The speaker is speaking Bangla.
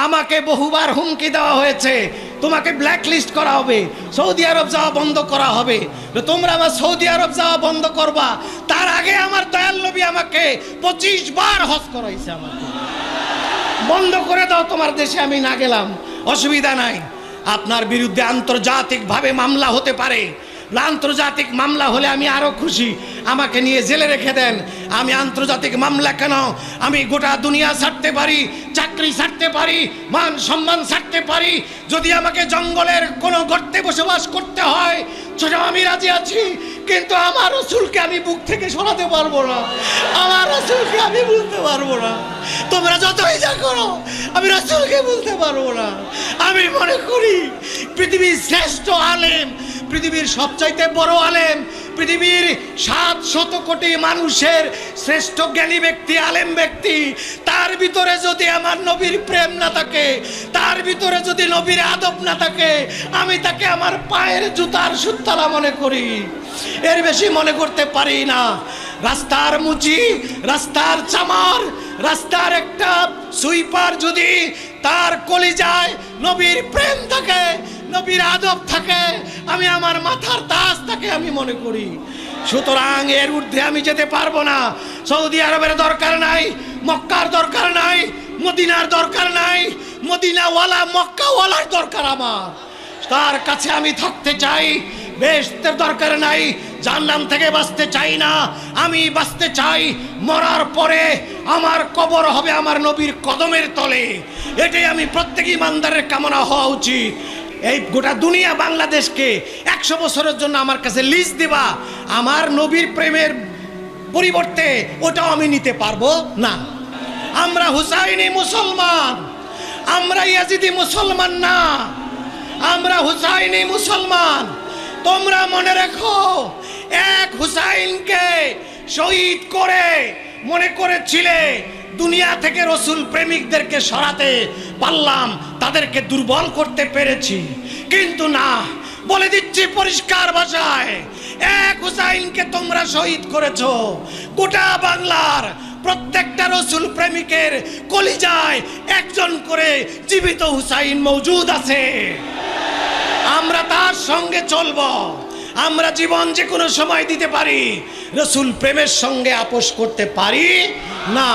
আমাকে বহুবার হুমকি দেওয়া হয়েছে, তোমাকে ব্ল্যাকলিস্ট করা হবে, সৌদি আরব যাওয়া বন্ধ করা হবে। তোমরা আমার সৌদি আরব যাওয়া বন্ধ করবা, তার আগে আমার দয়াল নবী আমাকে 25 বার হজ করাইছে। আমাকে বন্ধ করে দাও, তোমার দেশে আমি না গেলাম, অসুবিধা নাই। আপনার বিরুদ্ধে আন্তর্জাতিকভাবে মামলা হতে পারে, আন্তর্জাতিক মামলা হলে আমি আরো খুশি, আমাকে নিয়ে জেলে রেখে দেন। আমি আন্তর্জাতিক মামলা কেন, আমি গোটা দুনিয়া ছাড়তে পারি, চাকরি ছাড়তে পারি, মান সম্মান ছাড়তে পারি। যদি আমাকে জঙ্গলের কোনো গর্তে বসবাস করতে হয় সেটা আমি রাজি আছি, কিন্তু আমার রাসূলকে আমি বুক থেকে সরাতে পারবো না, আমার রাসূলকে আমি বলতে পারবো না। তোমরা যতই যা করো, আমি রাসূলকে বলতে পারবো না। আমি মনে করি পৃথিবীর শ্রেষ্ঠ আলেম, পৃথিবীর সবচাইতে বড় আলেম, পৃথিবীর 700 কোটি মানুষের শ্রেষ্ঠ জ্ঞানী ব্যক্তি, আলেম ব্যক্তি, তার ভিতরে যদি আমার নবীর প্রেম না থাকে, তার ভিতরে যদি নবীর আদব না থাকে, আমি তাকে আমার পায়ের জুতার সুতলা মনে করি, এর বেশি মনে করতে পারি না। রাস্তার মুচি, রাস্তার চামার, রাস্তার একটা সুইপার যদি তার কলিজায় নবীর প্রেম থাকে, নবীর আদব থাকে, আমি আমার মাথার তাজ তাকে আমি মনে করি। সুতরাং এর ঊর্ধ্বে আমি যেতে পারবো না। সৌদি আরবের দরকার নাই, মক্কার দরকার নাই, মদিনার দরকার নাই, মদিনাওয়ালা মক্কাওয়ালার দরকার আমার। তার কাছে আমি থাকতে চাই। বেহেশতের দরকার নাই, জাহান্নাম থেকে বাঁচতে চাই না, আমি বাঁচতে চাই মরার পরে আমার কবর হবে আমার নবীর কদমের তলে। এটাই আমি প্রত্যেক ইমানদারের কামনা হওয়া উচিত। এই গোটা দুনিয়া বাংলাদেশকে 100 বছরের জন্য আমার কাছে লিজ দেবা, আমার নবীর প্রেমের পরিবর্তে ওটাও আমি নিতে পারবো না। আমরা হুসাইনি মুসলমান, আমরা ইয়াজিদি মুসলমান না, আমরা হুসাইনি মুসলমান। তোমরা মনে রেখো, এক হুসাইনকে শহীদ করে মনে করেছিলে দুনিয়া থেকে রসুল প্রেমিকদেরকে সরাতে পারলাম, তাদেরকে দুর্বল করতে পেরেছি, কিন্তু না, বলে দিচ্ছি পরিষ্কার ভাষায়, এক হুসাইনকে তোমরা শহীদ করেছো। গোটা বাংলার প্রত্যেকটা রসুল প্রেমিকের কলিজায় একজন করে জীবিত হুসাইন মওজুদ আছে। আমরা তার সঙ্গে চলবো, আমরা জীবন যে কোনো সময় দিতে পারি, রসুল প্রেমের সঙ্গে আপোষ করতে পারি না।